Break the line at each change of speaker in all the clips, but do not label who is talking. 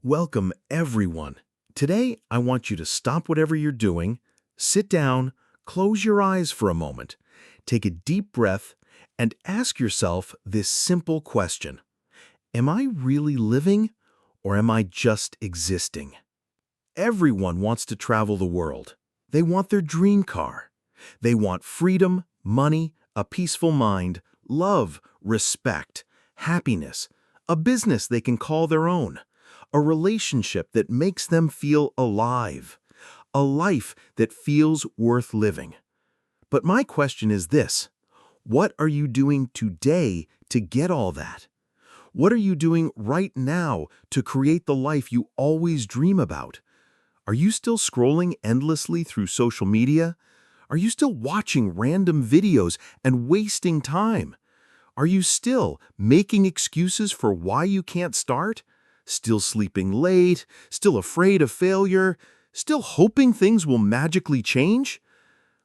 Welcome, everyone. Today, I want you to stop whatever you're doing, sit down, close your eyes for a moment, take a deep breath, and ask yourself this simple question. Am I really living, or am I just existing? Everyone wants to travel the world. They want their dream car. They want freedom, money, a peaceful mind, love, respect, happiness, a business they can call their own, a relationship that makes them feel alive, a life that feels worth living. But my question is this: what are you doing today to get all that? What are you doing right now to create the life you always dream about? Are you still scrolling endlessly through social media? Are you still watching random videos and wasting time? Are you still making excuses for why you can't start? Still sleeping late? Still afraid of failure? Still hoping things will magically change?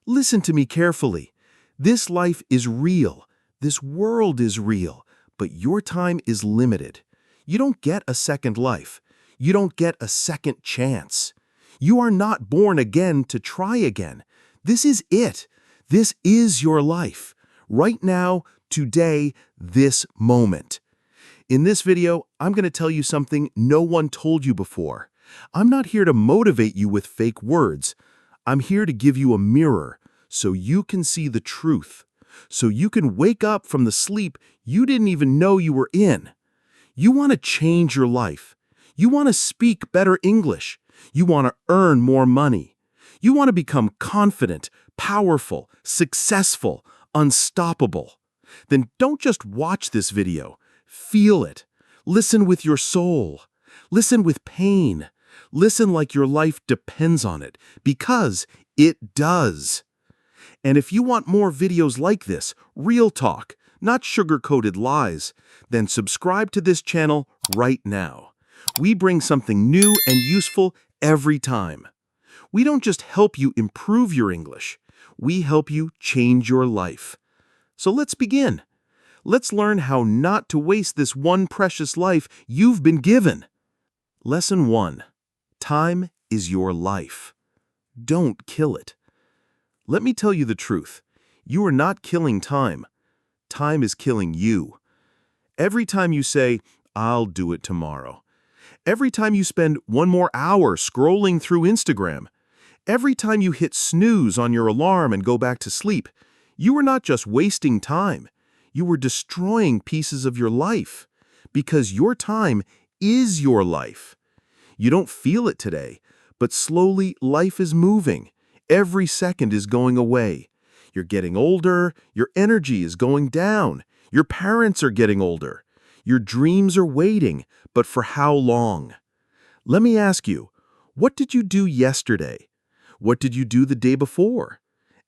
Listen to me carefully. This life is real. This world is real. But your time is limited. You don't get a second life. You don't get a second chance. You are not born again to try again. This is it. This is your life. Right now, today, this moment. In this video, I'm going to tell you something no one told you before. I'm not here to motivate you with fake words. I'm here to give you a mirror so you can see the truth, so you can wake up from the sleep you didn't even know you were in. You want to change your life. You want to speak better English. You want to earn more money. You want to become confident, powerful, successful, unstoppable. Then don't just watch this video. Feel it. Listen with your soul. Listen with pain. Listen like your life depends on it, because it does. And if you want more videos like this, real talk, not sugar-coated lies, then subscribe to this channel right now. We bring something new and useful every time. We don't just help you improve your English. We help you change your life. So let's begin. Let's learn how not to waste this one precious life you've been given. Lesson 1. Time is your life. Don't kill it. Let me tell you the truth. You are not killing time. Time is killing you. Every time you say, "I'll do it tomorrow." Every time you spend one more hour scrolling through Instagram. Every time you hit snooze on your alarm and go back to sleep, you are not just wasting time. You are destroying pieces of your life, because your time is your life. You don't feel it today, but slowly life is moving. Every second is going away. You're getting older, your energy is going down. Your parents are getting older. Your dreams are waiting, but for how long? Let me ask you, what did you do yesterday? What did you do the day before?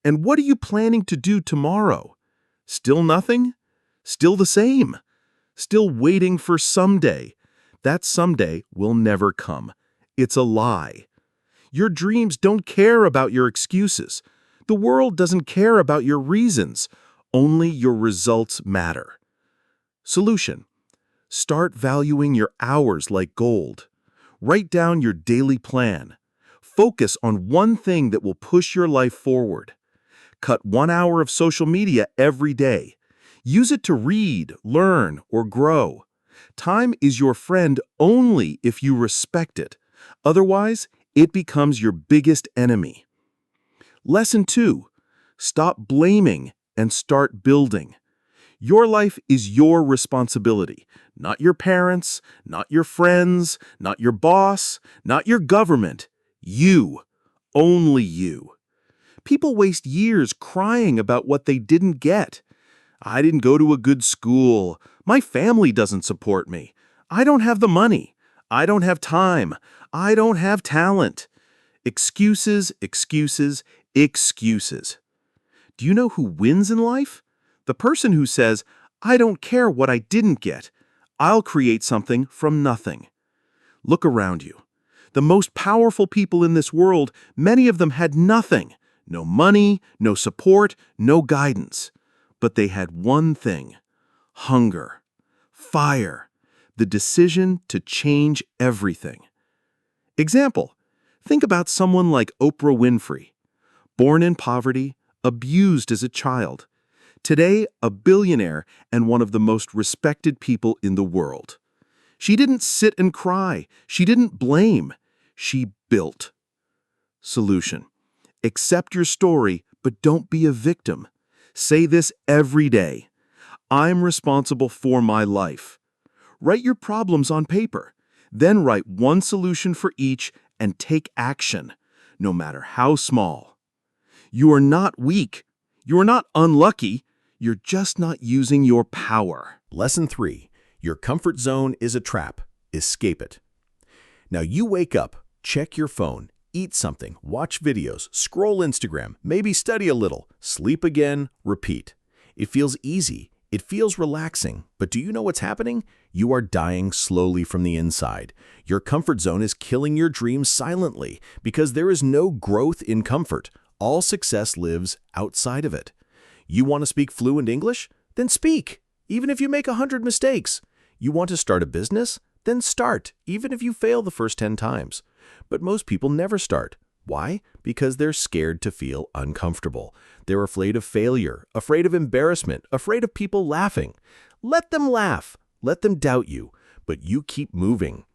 And what are you planning to do tomorrow? Still nothing? Still the same? Still waiting for someday? That someday will never come. It's a lie. Your dreams don't care about your excuses. The world doesn't care about your reasons. Only your results matter. Solution: start valuing your hours like gold. Write down your daily plan. Focus on one thing that will push your life forward. Cut 1 hour of social media every day. Use it to read, learn, or grow. Time is your friend only if you respect it. Otherwise, it becomes your biggest enemy. Lesson 2. Stop blaming and start building. Your life is your responsibility, not your parents, not your friends, not your boss, not your government. You. Only you. People waste years crying about what they didn't get. I didn't go to a good school. My family doesn't support me. I don't have the money. I don't have time. I don't have talent. Excuses, excuses, excuses. Do you know who wins in life? The person who says, "I don't care what I didn't get. I'll create something from nothing." Look around you. The most powerful people in this world, many of them had nothing. No money, no support, no guidance. But they had one thing: hunger, fire, the decision to change everything. Example, think about someone like Oprah Winfrey. Born in poverty, abused as a child. Today, a billionaire and one of the most respected people in the world. She didn't sit and cry. She didn't blame. She built. Solution. Accept your story, but don't be a victim. Say this every day. I'm responsible for my life. Write your problems on paper. Then write one solution for each and take action, no matter how small. You are not weak. You are not unlucky. You're just not using your power.
Lesson 3. Your comfort zone is a trap. Escape it. Now you wake up, check your phone, eat something, watch videos, scroll Instagram, maybe study a little, sleep again, repeat. It feels easy. It feels relaxing. But do you know what's happening? You are dying slowly from the inside. Your comfort zone is killing your dreams silently because there is no growth in comfort. All success lives outside of it. You want to speak fluent English? Then speak, even if you make 100 mistakes. You want to start a business? Then start, even if you fail the first 10 times. But most people never start. Why? Because they're scared to feel uncomfortable. They're afraid of failure, afraid of embarrassment, afraid of people laughing. Let them laugh. Let them doubt you. But you keep moving.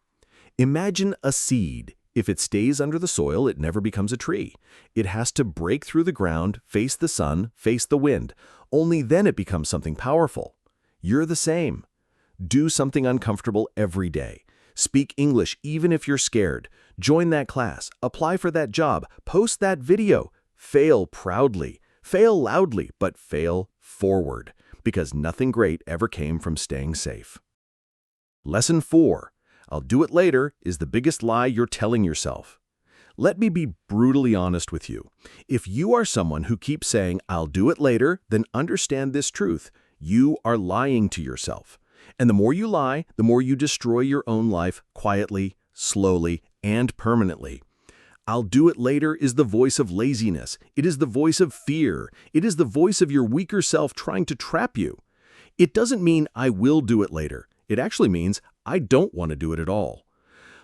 Imagine a seed. If it stays under the soil, it never becomes a tree. It has to break through the ground, face the sun, face the wind. Only then it becomes something powerful. You're the same. Do something uncomfortable every day. Speak English even if you're scared. Join that class. Apply for that job. Post that video. Fail proudly. Fail loudly, but fail forward. Because nothing great ever came from staying safe. Lesson 4. I'll do it later is the biggest lie you're telling yourself. Let me be brutally honest with you. If you are someone who keeps saying, I'll do it later, then understand this truth. You are lying to yourself. And the more you lie, the more you destroy your own life quietly, slowly, and permanently. I'll do it later is the voice of laziness. It is the voice of fear. It is the voice of your weaker self trying to trap you. It doesn't mean I will do it later. It actually means I don't want to do it at all.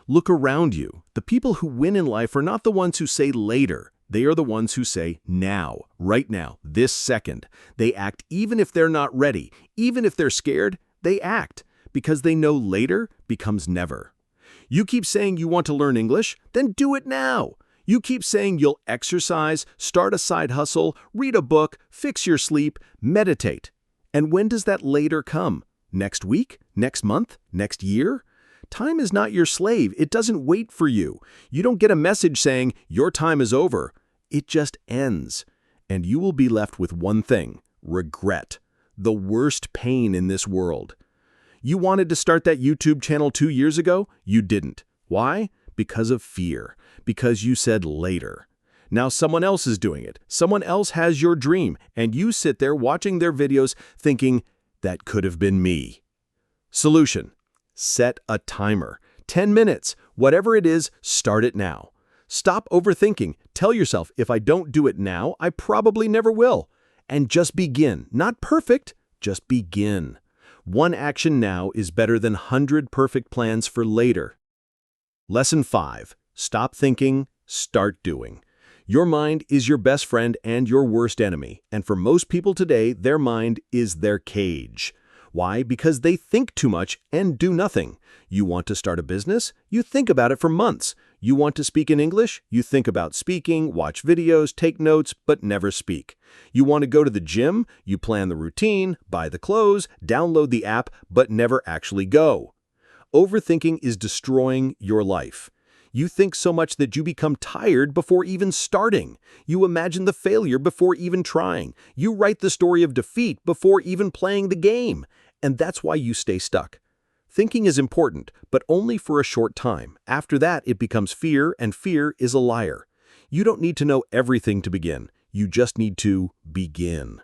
Look around you. The people who win in life are not the ones who say later. They are the ones who say now, right now, this second. They act even if they're not ready. Even if they're scared, they act because they know later becomes never. You keep saying you want to learn English, then do it now. You keep saying you'll exercise, start a side hustle, read a book, fix your sleep, meditate. And when does that later come? Next week? Next month? Next year? Time is not your slave. It doesn't wait for you. You don't get a message saying your time is over. It just ends. And you will be left with one thing: regret. The worst pain in this world. You wanted to start that YouTube channel 2 years ago? You didn't. Why? Because of fear. Because you said later. Now someone else is doing it. Someone else has your dream, and you sit there watching their videos thinking, that could have been me. Solution. Set a timer. 10 minutes. Whatever it is, start it now. Stop overthinking. Tell yourself, if I don't do it now, I probably never will. And just begin. Not perfect, just begin. One action now is better than 100 perfect plans for later. Lesson 5. Stop thinking, start doing. Your mind is your best friend and your worst enemy, and for most people today, their mind is their cage. Why? Because they think too much and do nothing. You want to start a business? You think about it for months. You want to speak in English? You think about speaking, watch videos, take notes, but never speak. You want to go to the gym? You plan the routine, buy the clothes, download the app, but never actually go. Overthinking is destroying your life. You think so much that you become tired before even starting. You imagine the failure before even trying. You write the story of defeat before even playing the game. And that's why you stay stuck. Thinking is important, but only for a short time. After that, it becomes fear, and fear is a liar. You don't need to know everything to begin. You just need to begin.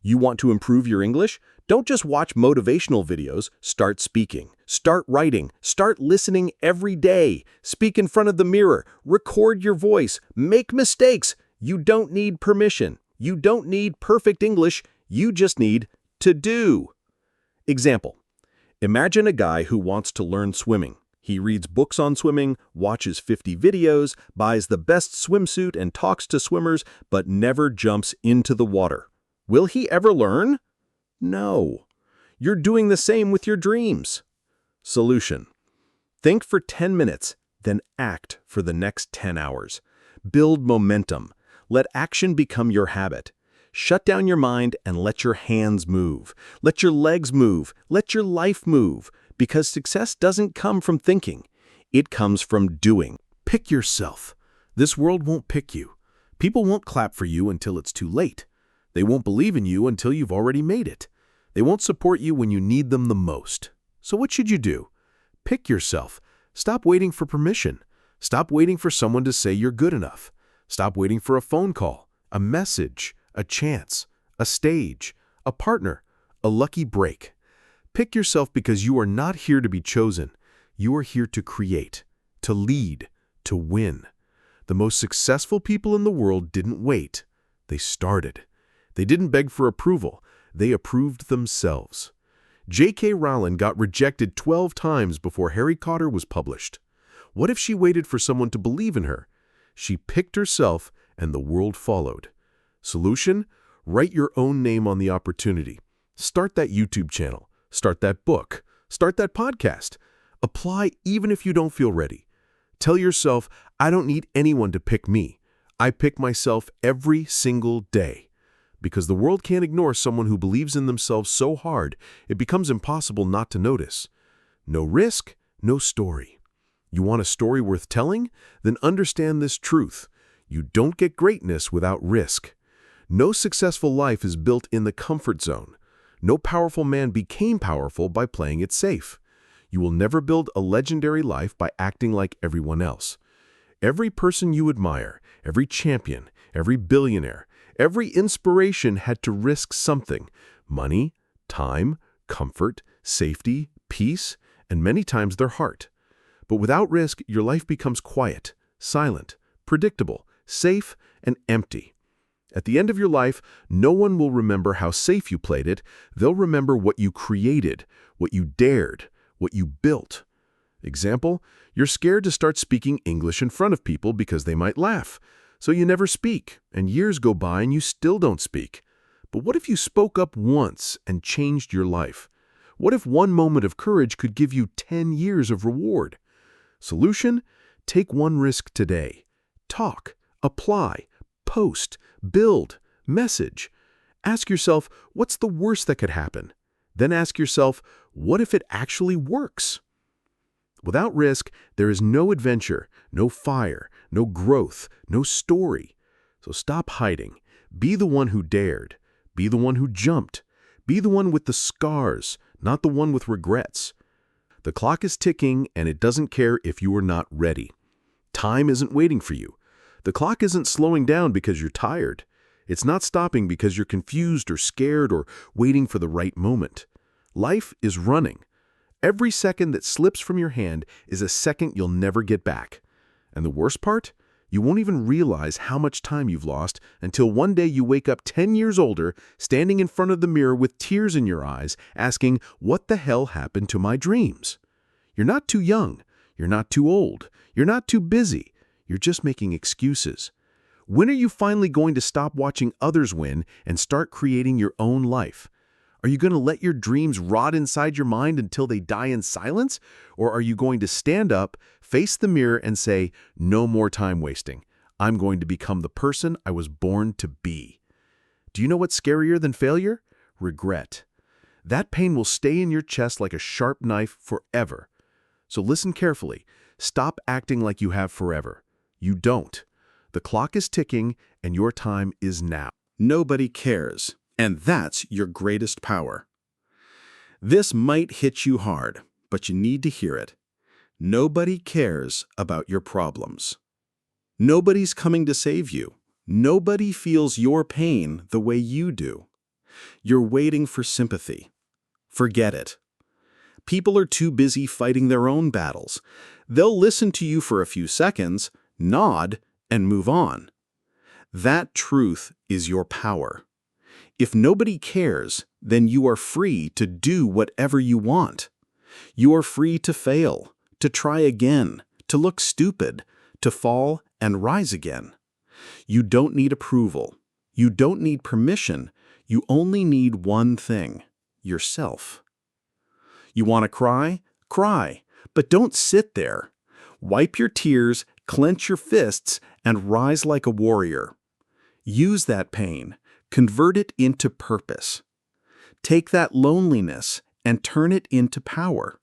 You want to improve your English? Don't just watch motivational videos. Start speaking. Start writing. Start listening every day. Speak in front of the mirror. Record your voice. Make mistakes. You don't need permission. You don't need perfect English. You just need to do. Example. Imagine a guy who wants to learn swimming. He reads books on swimming, watches 50 videos, buys the best swimsuit and talks to swimmers, but never jumps into the water. Will he ever learn? No. You're doing the same with your dreams. Solution: think for 10 minutes, then act for the next 10 hours. Build momentum. Let action become your habit. Shut down your mind and let your hands move. Let your legs move. Let your life move. Because success doesn't come from thinking. It comes from doing. Pick yourself. This world won't pick you. People won't clap for you until it's too late. They won't believe in you until you've already made it. They won't support you when you need them the most. So what should you do? Pick yourself. Stop waiting for permission. Stop waiting for someone to say you're good enough. Stop waiting for a phone call, a message, a chance, a stage, a partner, a lucky break. Pick yourself because you are not here to be chosen. You are here to create, to lead, to win. The most successful people in the world didn't wait. They started. They didn't beg for approval. They approved themselves. J.K. Rowling got rejected 12 times before Harry Potter was published. What if she waited for someone to believe in her? She picked herself, and the world followed. Solution: write your own name on the opportunity. Start that YouTube channel. Start that book. Start that podcast. Apply even if you don't feel ready. Tell yourself, I don't need anyone to pick me. I pick myself every single day. Because the world can't ignore someone who believes in themselves so hard, it becomes impossible not to notice. No risk, no story. You want a story worth telling? Then understand this truth. You don't get greatness without risk. No successful life is built in the comfort zone. No powerful man became powerful by playing it safe. You will never build a legendary life by acting like everyone else. Every person you admire, every champion, every billionaire, every inspiration had to risk something: money, time, comfort, safety, peace, and many times their heart. But without risk, your life becomes quiet, silent, predictable, safe, and empty. At the end of your life, no one will remember how safe you played it. They'll remember what you created, what you dared, what you built. Example: you're scared to start speaking English in front of people because they might laugh. So you never speak, and years go by and you still don't speak. But what if you spoke up once and changed your life? What if one moment of courage could give you 10 years of reward? Solution: take one risk today. Talk, apply, post, build, message. Ask yourself, what's the worst that could happen? Then ask yourself, what if it actually works? Without risk, there is no adventure, no fire, no growth, no story. So stop hiding. Be the one who dared. Be the one who jumped. Be the one with the scars, not the one with regrets. The clock is ticking, and it doesn't care if you are not ready. Time isn't waiting for you. The clock isn't slowing down because you're tired. It's not stopping because you're confused or scared or waiting for the right moment. Life is running. Every second that slips from your hand is a second you'll never get back. And the worst part? You won't even realize how much time you've lost until one day you wake up 10 years older, standing in front of the mirror with tears in your eyes, asking, what the hell happened to my dreams? You're not too young. You're not too old. You're not too busy. You're just making excuses. When are you finally going to stop watching others win and start creating your own life? Are you going to let your dreams rot inside your mind until they die in silence? Or are you going to stand up, face the mirror, and say, no more time wasting. I'm going to become the person I was born to be. Do you know what's scarier than failure? Regret. That pain will stay in your chest like a sharp knife forever. So listen carefully. Stop acting like you have forever. You don't. The clock is ticking, and your time is now.
Nobody cares, and that's your greatest power. This might hit you hard, but you need to hear it. Nobody cares about your problems. Nobody's coming to save you. Nobody feels your pain the way you do. You're waiting for sympathy. Forget it. People are too busy fighting their own battles. They'll listen to you for a few seconds, nod, and move on. That truth is your power. If nobody cares, then you are free to do whatever you want. You are free to fail, to try again, to look stupid, to fall and rise again. You don't need approval. You don't need permission. You only need one thing: yourself. You want to cry? Cry, but don't sit there. Wipe your tears, clench your fists, and rise like a warrior. Use that pain, convert it into purpose. Take that loneliness and turn it into power.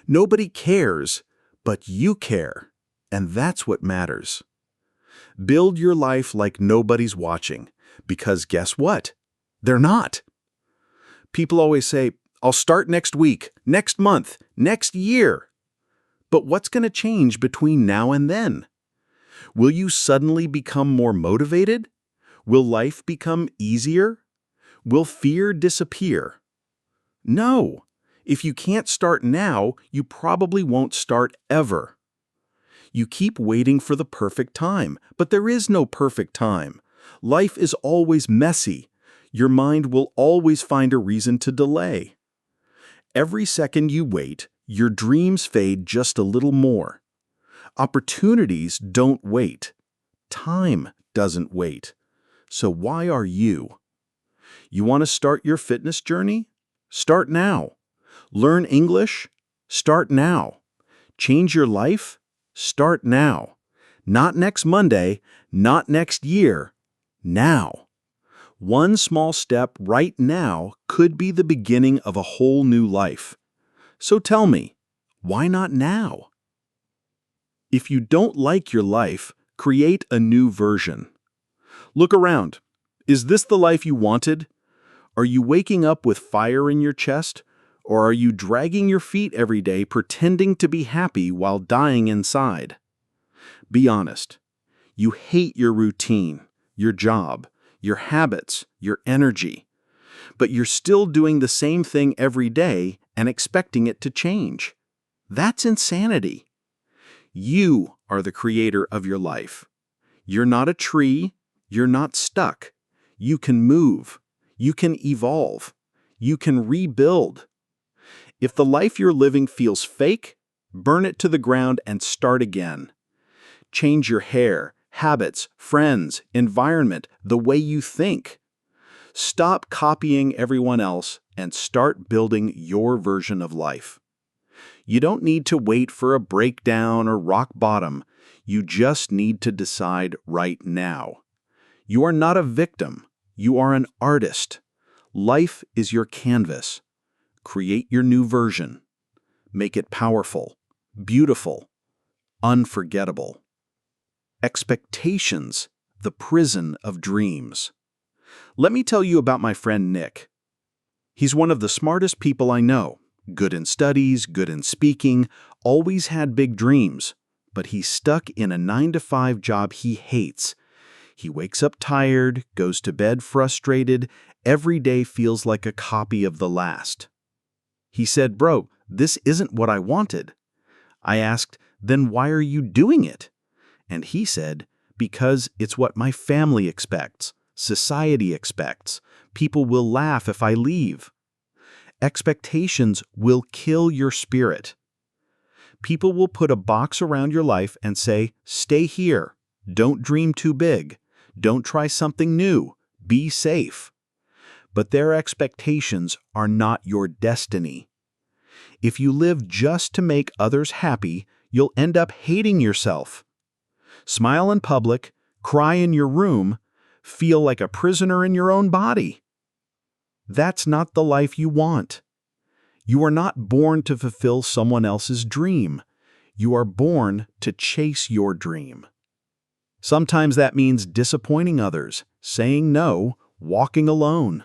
Nobody cares, but you care, and that's what matters. Build your life like nobody's watching, because guess what? They're not. People always say, "I'll start next week, next month, next year." But what's going to change between now and then? Will you suddenly become more motivated? Will life become easier? Will fear disappear? No. If you can't start now, you probably won't start ever. You keep waiting for the perfect time, but there is no perfect time. Life is always messy. Your mind will always find a reason to delay. Every second you wait, your dreams fade just a little more. Opportunities don't wait. Time doesn't wait. So why are you? You want to start your fitness journey? Start now. Learn English? Start now. Change your life? Start now. Not next Monday, not next year. Now. One small step right now could be the beginning of a whole new life. So tell me, why not now? If you don't like your life, create a new version. Look around. Is this the life you wanted? Are you waking up with fire in your chest? Or are you dragging your feet every day pretending to be happy while dying inside? Be honest. You hate your routine, your job, your habits, your energy. But you're still doing the same thing every day and expecting it to change. That's insanity. You are the creator of your life. You're not a tree. You're not stuck. You can move. You can evolve. You can rebuild. If the life you're living feels fake, burn it to the ground and start again. Change your hair, habits, friends, environment, the way you think. Stop copying everyone else and start building your version of life. You don't need to wait for a breakdown or rock bottom. You just need to decide right now. You are not a victim. You are an artist. Life is your canvas. Create your new version. Make it powerful, beautiful, unforgettable. Expectations, the prison of dreams. Let me tell you about my friend Nick. He's one of the smartest people I know. Good in studies, good in speaking, always had big dreams. But he's stuck in a 9-to-5 job he hates. He wakes up tired, goes to bed frustrated, every day feels like a copy of the last. He said, "Bro, this isn't what I wanted." I asked, "Then why are you doing it?" And he said, "Because it's what my family expects, society expects. People will laugh if I leave." Expectations will kill your spirit. People will put a box around your life and say, "Stay here. Don't dream too big. Don't try something new. Be safe." But their expectations are not your destiny. If you live just to make others happy, you'll end up hating yourself. Smile in public, cry in your room, feel like a prisoner in your own body. That's not the life you want. You are not born to fulfill someone else's dream. You are born to chase your dream. Sometimes that means disappointing others, saying no, walking alone.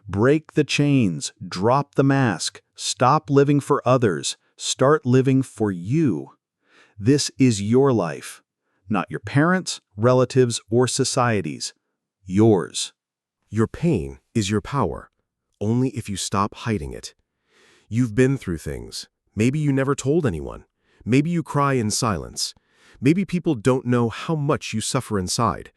Break the chains, drop the mask, stop living for others, start living for you. This is your life, not your parents', relatives, or society's. Yours.
Your pain is your power, only if you stop hiding it. You've been through things. Maybe you never told anyone. Maybe you cry in silence. Maybe people don't know how much you suffer inside.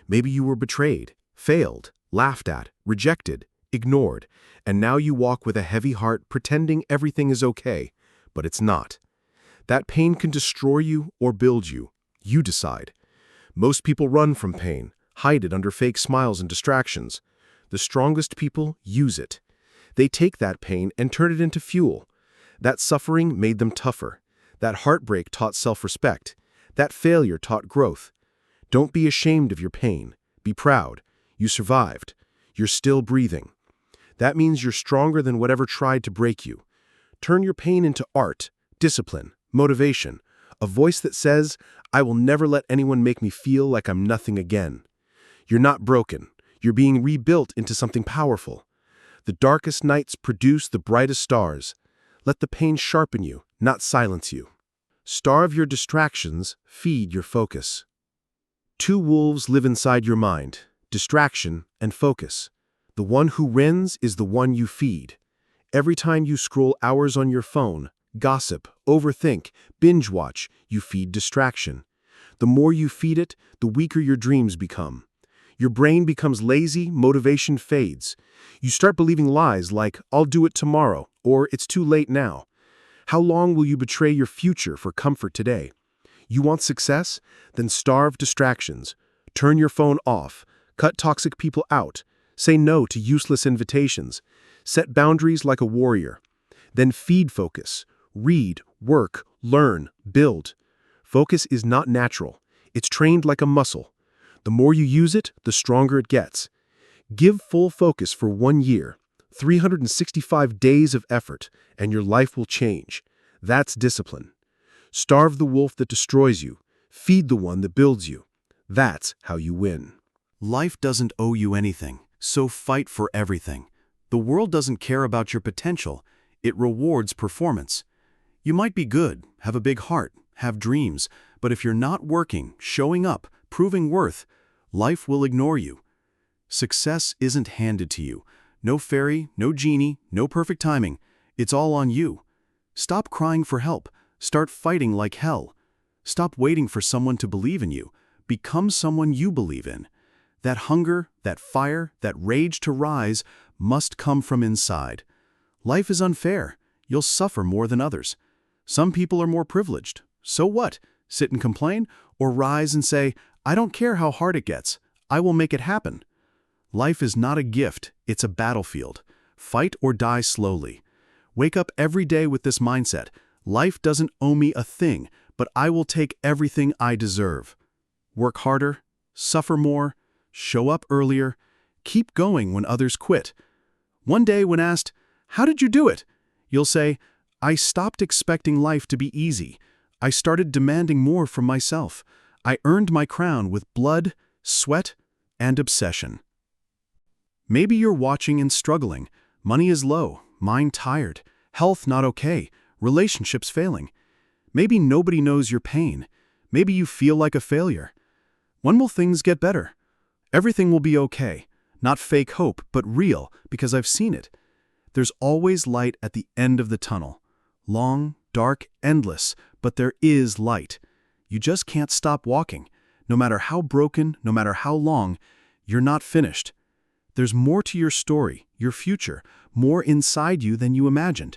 Maybe you were betrayed, failed, laughed at, rejected, ignored, and now you walk with a heavy heart pretending everything is okay, but it's not. That pain can destroy you or build you. You decide. Most people run from pain, hide it under fake smiles and distractions. The strongest people use it. They take that pain and turn it into fuel. That suffering made them tougher. That heartbreak taught self-respect. That failure taught growth. Don't be ashamed of your pain. Be proud. You survived. You're still breathing. That means you're stronger than whatever tried to break you. Turn your pain into art, discipline, motivation, a voice that says, I will never let anyone make me feel like I'm nothing again. You're not broken. You're being rebuilt into something powerful. The darkest nights produce the brightest stars. Let the pain sharpen you, not silence you. Starve your distractions, feed your focus. Two wolves live inside your mind, distraction and focus. The one who wins is the one you feed. Every time you scroll hours on your phone, gossip, overthink, binge watch, you feed distraction. The more you feed it, the weaker your dreams become. Your brain becomes lazy, motivation fades. You start believing lies like, I'll do it tomorrow, or it's too late now. How long will you betray your future for comfort today? You want success? Then starve distractions. Turn your phone off. Cut toxic people out. Say no to useless invitations. Set boundaries like a warrior. Then feed focus. Read, work, learn, build. Focus is not natural. It's trained like a muscle. The more you use it, the stronger it gets. Give full focus for 1 year, 365 days of effort, and your life will change. That's discipline. Starve the wolf that destroys you. Feed the one that builds you. That's how you win.
Life doesn't owe you anything, so fight for everything. The world doesn't care about your potential. It rewards performance. You might be good, have a big heart, have dreams, but if you're not working, showing up, proving worth, life will ignore you. Success isn't handed to you. No fairy, no genie, no perfect timing. It's all on you. Stop crying for help. Start fighting like hell. Stop waiting for someone to believe in you. Become someone you believe in. That hunger, that fire, that rage to rise must come from inside. Life is unfair. You'll suffer more than others. Some people are more privileged. So what? Sit and complain? Or rise and say, I don't care how hard it gets. I will make it happen. Life is not a gift. It's a battlefield. Fight or die slowly. Wake up every day with this mindset. Life doesn't owe me a thing, but I will take everything I deserve. Work harder, suffer more, show up earlier, keep going when others quit. One day when asked, how did you do it? You'll say, I stopped expecting life to be easy. I started demanding more from myself. I earned my crown with blood, sweat, and obsession. Maybe you're watching and struggling. Money is low, mind tired, health not okay, relationships failing. Maybe nobody knows your pain. Maybe you feel like a failure. When will things get better? Everything will be okay. Not fake hope, but real, because I've seen it. There's always light at the end of the tunnel. Long, dark, endless, but there is light. You just can't stop walking. No matter how broken, no matter how long, you're not finished. There's more to your story, your future, more inside you than you imagined.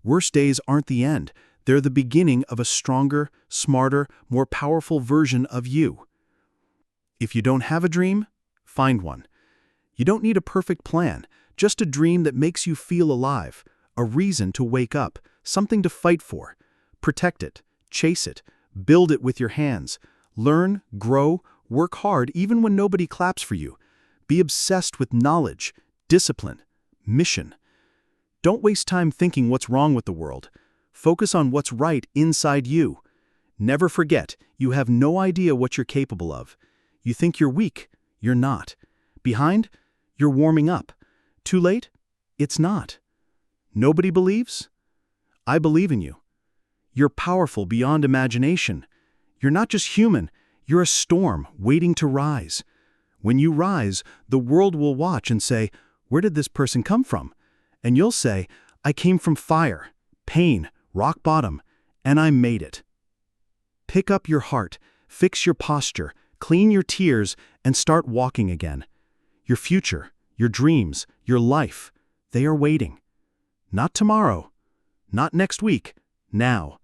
Worst days aren't the end. They're the beginning of a stronger, smarter, more powerful version of you. If you don't have a dream, find one. You don't need a perfect plan, just a dream that makes you feel alive, a reason to wake up, something to fight for. Protect it, chase it, build it with your hands. Learn, grow, work hard even when nobody claps for you. Be obsessed with knowledge, discipline, mission. Don't waste time thinking what's wrong with the world. Focus on what's right inside you. Never forget, you have no idea what you're capable of. You think you're weak, you're not. Behind, you're warming up. Too late? It's not. Nobody believes? I believe in you. You're powerful beyond imagination. You're not just human, you're a storm waiting to rise. When you rise, the world will watch and say, where did this person come from? And you'll say, I came from fire, pain, rock bottom, and I made it. Pick up your heart, fix your posture, clean your tears, and start walking again. Your future,
your dreams, your life, they are waiting. Not tomorrow, not next week, now.